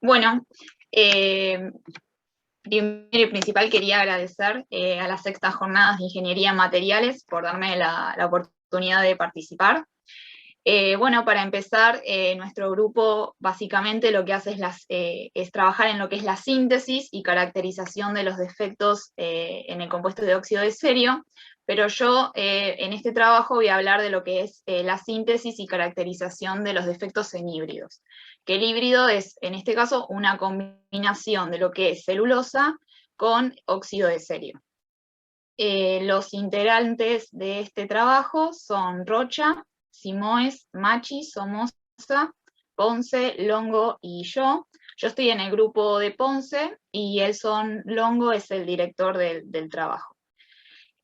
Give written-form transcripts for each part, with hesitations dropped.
Bueno, primero y principal quería agradecer a las sextas jornadas de Ingeniería en Materiales por darme la oportunidad de participar. Bueno, para empezar, nuestro grupo básicamente lo que hace es trabajar en lo que es la síntesis y caracterización de los defectos en el compuesto de óxido de cerio, pero yo en este trabajo voy a hablar de lo que es la síntesis y caracterización de los defectos en híbridos. Que el híbrido es, en este caso, una combinación de lo que es celulosa con óxido de cerio. Los integrantes de este trabajo son Rocha, Simoes, Machi, Somoza, Ponce, Longo y yo. Yo estoy en el grupo de Ponce y Longo es el director del trabajo.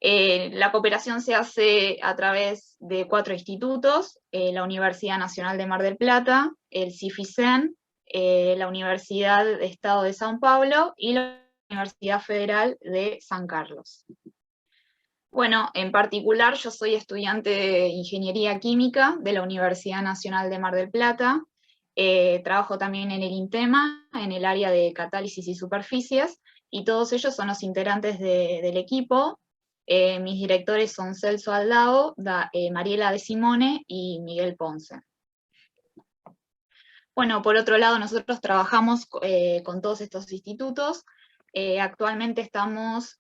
La cooperación se hace a través de 4 institutos, la Universidad Nacional de Mar del Plata, el CIFICEN, la Universidad de Estado de São Paulo y la Universidad Federal de San Carlos. Bueno, en particular yo soy estudiante de Ingeniería Química de la Universidad Nacional de Mar del Plata. Trabajo también en el INTEMA, en el área de catálisis y superficies, y todos ellos son los integrantes del equipo. Mis directores son Celso Aldao, Mariela De Simone y Miguel Ponce. Bueno, por otro lado, nosotros trabajamos con todos estos institutos. Actualmente estamos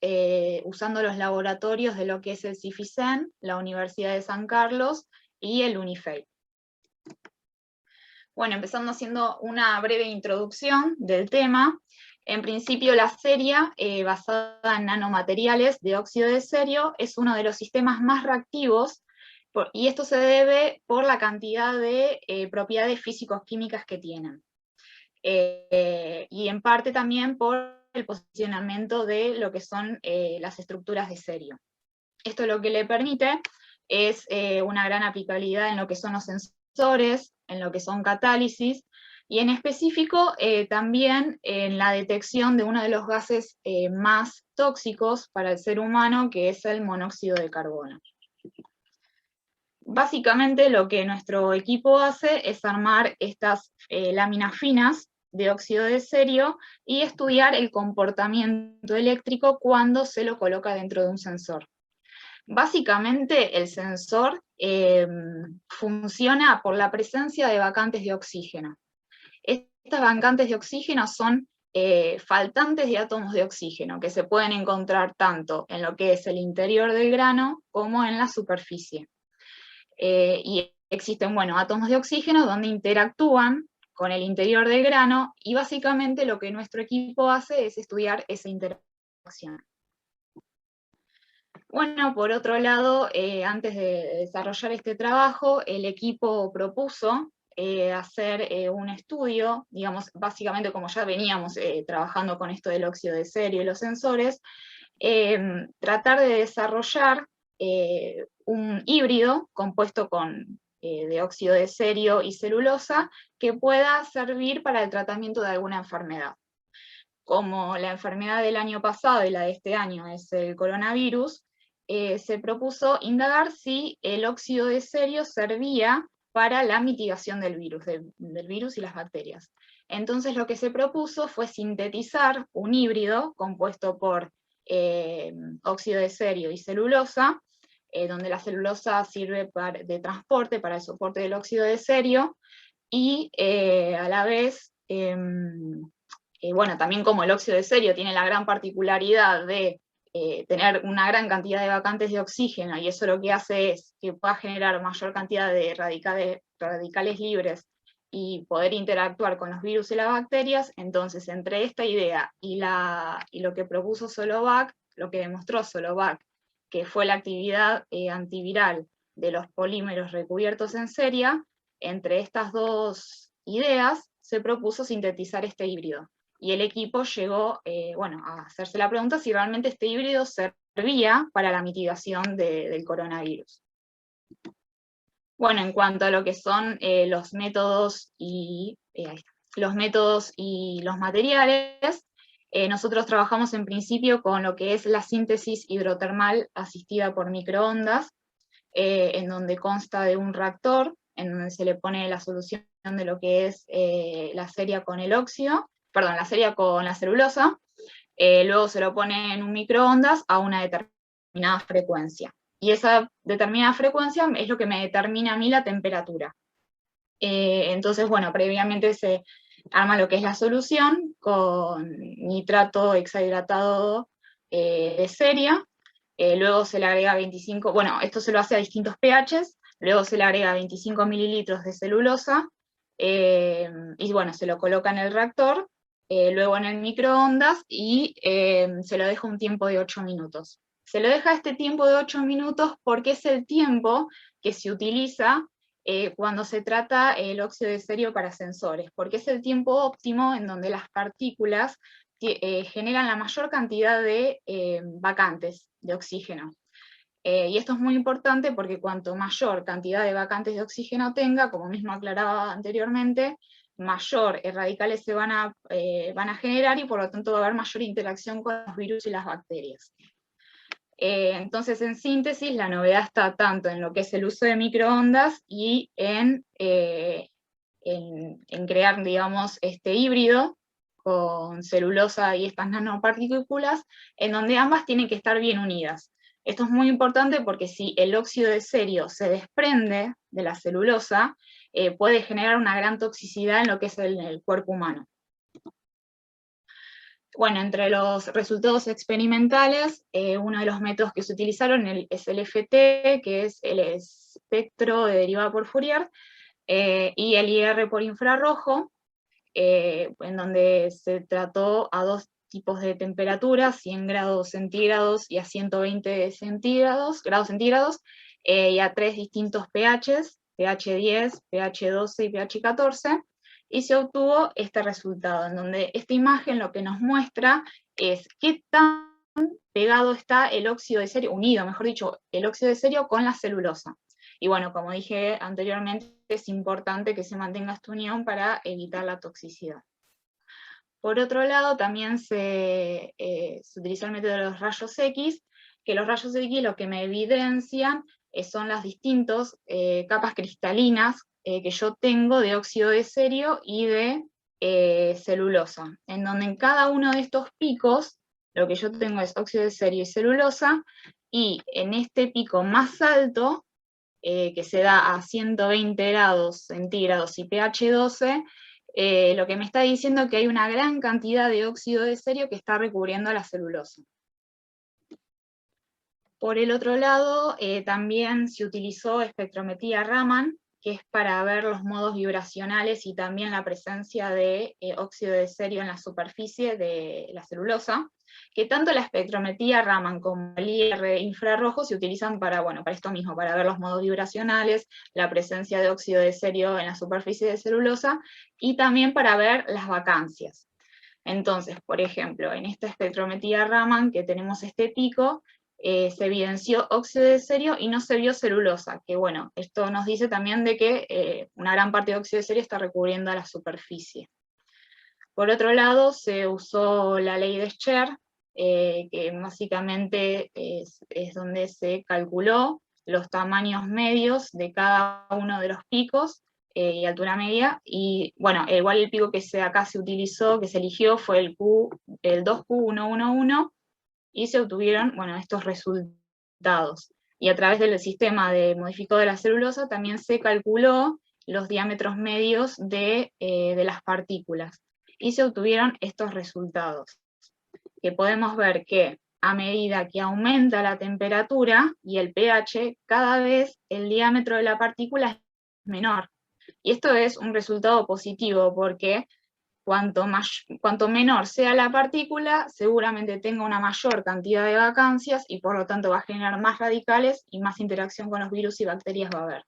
usando los laboratorios de lo que es el CIFICEN, la Universidad de San Carlos y el UNIFEI. Bueno, empezando haciendo una breve introducción del tema. En principio, la serie, basada en nanomateriales de óxido de cerio, es uno de los sistemas más reactivos, y esto se debe por la cantidad de propiedades físico-químicas que tienen. Y en parte también por el posicionamiento de lo que son las estructuras de cerio. Esto lo que le permite es una gran aplicabilidad en lo que son los sensores, en lo que son catálisis, y en específico también en la detección de uno de los gases más tóxicos para el ser humano, que es el monóxido de carbono. Básicamente lo que nuestro equipo hace es armar estas láminas finas de óxido de cerio y estudiar el comportamiento eléctrico cuando se lo coloca dentro de un sensor. Básicamente el sensor funciona por la presencia de vacantes de oxígeno. Estas vacantes de oxígeno son faltantes de átomos de oxígeno que se pueden encontrar tanto en lo que es el interior del grano como en la superficie. Y existen, bueno, átomos de oxígeno donde interactúan con el interior del grano, y básicamente lo que nuestro equipo hace es estudiar esa interacción. Bueno, por otro lado, antes de desarrollar este trabajo, el equipo propuso hacer un estudio, digamos, básicamente como ya veníamos trabajando con esto del óxido de cerio y los sensores, tratar de desarrollar un híbrido compuesto de óxido de cerio y celulosa que pueda servir para el tratamiento de alguna enfermedad. Como la enfermedad del año pasado y la de este año es el coronavirus, se propuso indagar si el óxido de cerio servía para la mitigación del virus y las bacterias. Entonces lo que se propuso fue sintetizar un híbrido compuesto por óxido de cerio y celulosa, donde la celulosa sirve de transporte para el soporte del óxido de cerio, y a la vez, bueno, también como el óxido de cerio tiene la gran particularidad de tener una gran cantidad de vacantes de oxígeno, y eso lo que hace es que pueda generar mayor cantidad de radicales libres y poder interactuar con los virus y las bacterias. Entonces, entre esta idea y lo que propuso Solovac, lo que demostró Solovac, que fue la actividad antiviral de los polímeros recubiertos en ceria, entre estas dos ideas se propuso sintetizar este híbrido. Y el equipo llegó bueno, a hacerse la pregunta si realmente este híbrido servía para la mitigación del coronavirus. Bueno, en cuanto a lo que son los métodos y los materiales, nosotros trabajamos en principio con lo que es la síntesis hidrotermal asistida por microondas, en donde consta de un reactor, en donde se le pone la solución de lo que es la ceria con el óxido, perdón, la ceria con la celulosa, luego se lo pone en un microondas a una determinada frecuencia. Y esa determinada frecuencia es lo que me determina a mí la temperatura. Entonces, bueno, previamente se arma lo que es la solución con nitrato hexahidratado de ceria, luego se le agrega 25, bueno, esto se lo hace a distintos pHs, luego se le agrega 25 mililitros de celulosa, y bueno, se lo coloca en el reactor, luego en el microondas, y se lo deja un tiempo de 8 minutos. Se lo deja este tiempo de 8 minutos porque es el tiempo que se utiliza cuando se trata el óxido de cerio para sensores, porque es el tiempo óptimo en donde las partículas generan la mayor cantidad de vacantes de oxígeno. Y esto es muy importante porque cuanto mayor cantidad de vacantes de oxígeno tenga, como mismo aclaraba anteriormente, mayor radicales se van a generar y por lo tanto va a haber mayor interacción con los virus y las bacterias. Entonces, en síntesis, la novedad está tanto en lo que es el uso de microondas y en crear, digamos, este híbrido con celulosa y estas nanopartículas, en donde ambas tienen que estar bien unidas. Esto es muy importante porque si el óxido de cerio se desprende de la celulosa, puede generar una gran toxicidad en lo que es el cuerpo humano. Bueno, entre los resultados experimentales, uno de los métodos que se utilizaron es el FT, que es el espectro de derivada por Fourier, y el IR por infrarrojo, en donde se trató a dos tipos de temperaturas, 100 grados centígrados y a 120 grados centígrados, y a tres distintos pHs, pH 10, pH 12 y pH 14, y se obtuvo este resultado, en donde esta imagen lo que nos muestra es qué tan pegado está el óxido de cerio, unido, mejor dicho, el óxido de cerio con la celulosa. Y bueno, como dije anteriormente, es importante que se mantenga esta unión para evitar la toxicidad. Por otro lado, también se utilizó el método de los rayos X, que los rayos X lo que me evidencian son las distintas capas cristalinas que yo tengo de óxido de cerio y de celulosa, en donde en cada uno de estos picos, lo que yo tengo es óxido de cerio y celulosa, y en este pico más alto, que se da a 120 grados centígrados y pH 12, lo que me está diciendo es que hay una gran cantidad de óxido de cerio que está recubriendo la celulosa. Por el otro lado, también se utilizó espectrometría Raman, que es para ver los modos vibracionales y también la presencia de óxido de cerio en la superficie de la celulosa, que tanto la espectrometría Raman como el IR infrarrojo se utilizan para, bueno, para esto mismo, para ver los modos vibracionales, la presencia de óxido de cerio en la superficie de celulosa, y también para ver las vacancias. Entonces, por ejemplo, en esta espectrometría Raman, que tenemos este pico, se evidenció óxido de cerio y no se vio celulosa, que bueno, esto nos dice también de que una gran parte de óxido de cerio está recubriendo a la superficie. Por otro lado, se usó la ley de Scher, que básicamente es donde se calculó los tamaños medios de cada uno de los picos y altura media, y bueno, igual el pico que acá se utilizó, que se eligió, fue el 2Q111, y se obtuvieron, bueno, estos resultados. Y a través del sistema de modificado de la celulosa también se calculó los diámetros medios de las partículas, y se obtuvieron estos resultados, que podemos ver que a medida que aumenta la temperatura y el pH, cada vez el diámetro de la partícula es menor. Y esto es un resultado positivo, porque cuanto menor sea la partícula, seguramente tenga una mayor cantidad de vacancias y por lo tanto va a generar más radicales y más interacción con los virus y bacterias va a haber.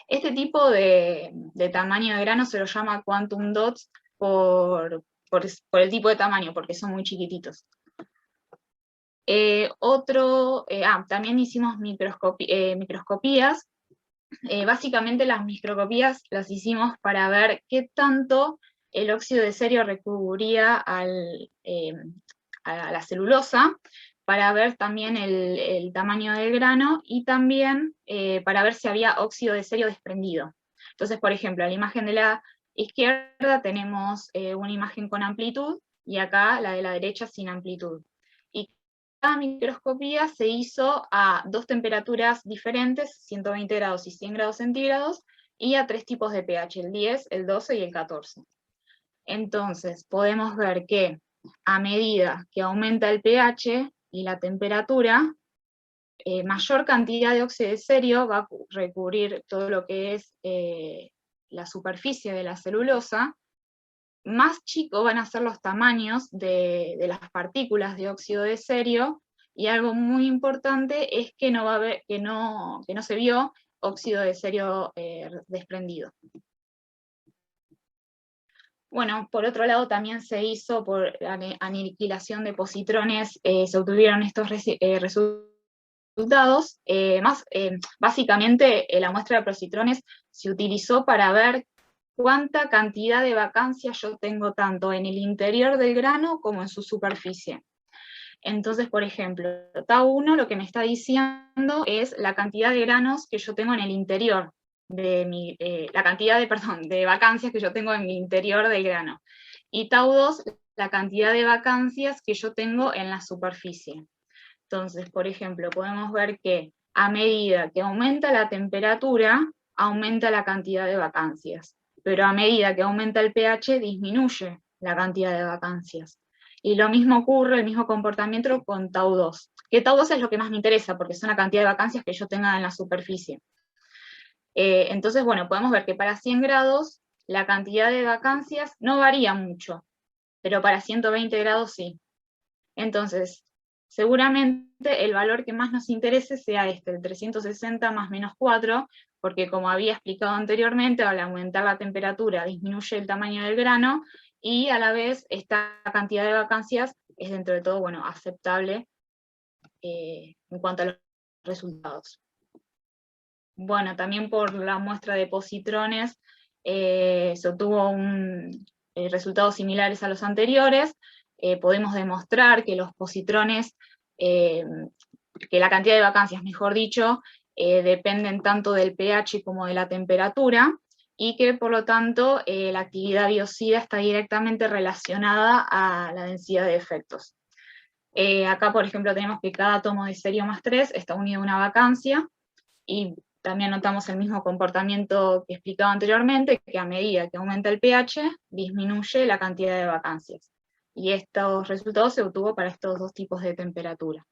Este tipo de tamaño de grano se lo llama quantum dots por el tipo de tamaño, porque son muy chiquititos. También hicimos microscopías. Básicamente las microscopías las hicimos para ver qué tanto el óxido de cerio recubría a la celulosa, para ver también el tamaño del grano y también para ver si había óxido de cerio desprendido. Entonces, por ejemplo, la imagen de la izquierda tenemos una imagen con amplitud, y acá la de la derecha sin amplitud. Y cada microscopía se hizo a 2 temperaturas diferentes, 120 grados y 100 grados centígrados, y a 3 tipos de pH, el 10, el 12 y el 14. Entonces, podemos ver que a medida que aumenta el pH y la temperatura, mayor cantidad de óxido de cerio va a recubrir todo lo que es la superficie de la celulosa, más chicos van a ser los tamaños de las partículas de óxido de cerio, y algo muy importante es que no, que no se vio óxido de cerio desprendido. Bueno, por otro lado también se hizo por aniquilación de positrones, se obtuvieron estos resultados. Básicamente la muestra de positrones se utilizó para ver cuánta cantidad de vacancia yo tengo tanto en el interior del grano como en su superficie. Entonces, por ejemplo, Tau 1 lo que me está diciendo es la cantidad de granos que yo tengo en el interior de mi, la cantidad de vacancias que yo tengo en mi interior del grano. Y Tau 2, la cantidad de vacancias que yo tengo en la superficie. Entonces, por ejemplo, podemos ver que a medida que aumenta la temperatura, aumenta la cantidad de vacancias, pero a medida que aumenta el pH, disminuye la cantidad de vacancias. Y lo mismo ocurre, el mismo comportamiento con Tau 2, que Tau 2 es lo que más me interesa, porque es una cantidad de vacancias que yo tenga en la superficie. Entonces, bueno, podemos ver que para 100 grados la cantidad de vacancias no varía mucho, pero para 120 grados sí. Entonces, seguramente el valor que más nos interese sea este, el 360 más menos 4, porque como había explicado anteriormente, al aumentar la temperatura disminuye el tamaño del grano, y a la vez esta cantidad de vacancias es dentro de todo, bueno, aceptable en cuanto a los resultados. Bueno, también por la muestra de positrones se obtuvo resultados similares a los anteriores. Podemos demostrar que los positrones, que la cantidad de vacancias, mejor dicho, dependen tanto del pH como de la temperatura, y que por lo tanto la actividad biocida está directamente relacionada a la densidad de efectos. Acá, por ejemplo, tenemos que cada átomo de cerio más 3 está unido a una vacancia, y también notamos el mismo comportamiento que explicaba anteriormente, que a medida que aumenta el pH, disminuye la cantidad de vacancias. Y estos resultados se obtuvo para estos 2 tipos de temperatura.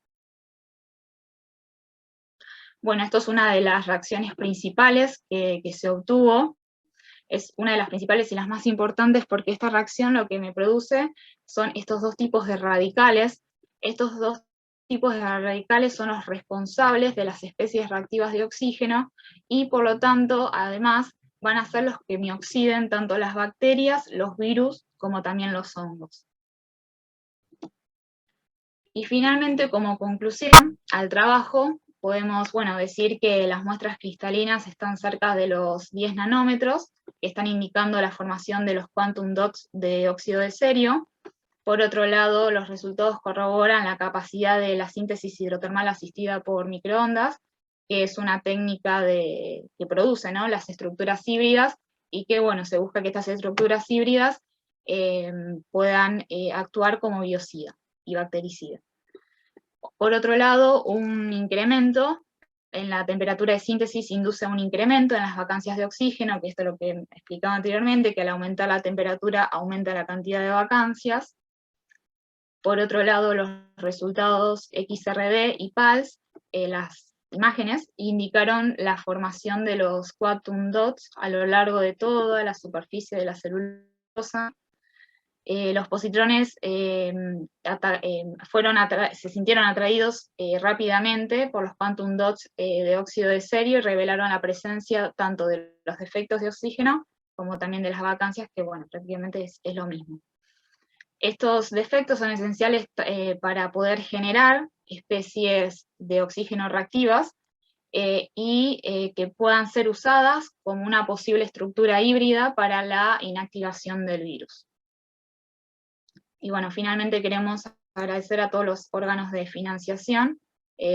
Bueno, esto es una de las reacciones principales que se obtuvo. Es una de las principales y las más importantes, porque esta reacción lo que me produce son estos 2 tipos de radicales. Estos 2 tipos de radicales son los responsables de las especies reactivas de oxígeno, y por lo tanto, además, van a ser los que me oxiden tanto las bacterias, los virus, como también los hongos. Y finalmente, como conclusión al trabajo, podemos, bueno, decir que las muestras cristalinas están cerca de los 10 nanómetros, que están indicando la formación de los quantum dots de óxido de cerio. Por otro lado, los resultados corroboran la capacidad de la síntesis hidrotermal asistida por microondas, que es una técnica que produce, ¿no?, las estructuras híbridas, y que, bueno, se busca que estas estructuras híbridas puedan actuar como biocida y bactericida. Por otro lado, un incremento en la temperatura de síntesis induce a un incremento en las vacancias de oxígeno, que esto es lo que explicaba anteriormente, que al aumentar la temperatura aumenta la cantidad de vacancias. Por otro lado, los resultados XRD y PALS, las imágenes, indicaron la formación de los quantum dots a lo largo de toda la superficie de la celulosa. Los positrones se sintieron atraídos rápidamente por los quantum dots de óxido de cerio, y revelaron la presencia tanto de los defectos de oxígeno como también de las vacancias, que bueno, prácticamente es lo mismo. Estos defectos son esenciales para poder generar especies de oxígeno reactivas y que puedan ser usadas como una posible estructura híbrida para la inactivación del virus. Y bueno, finalmente queremos agradecer a todos los órganos de financiación,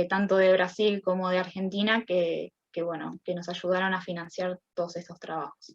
tanto de Brasil como de Argentina, que nos ayudaron a financiar todos estos trabajos.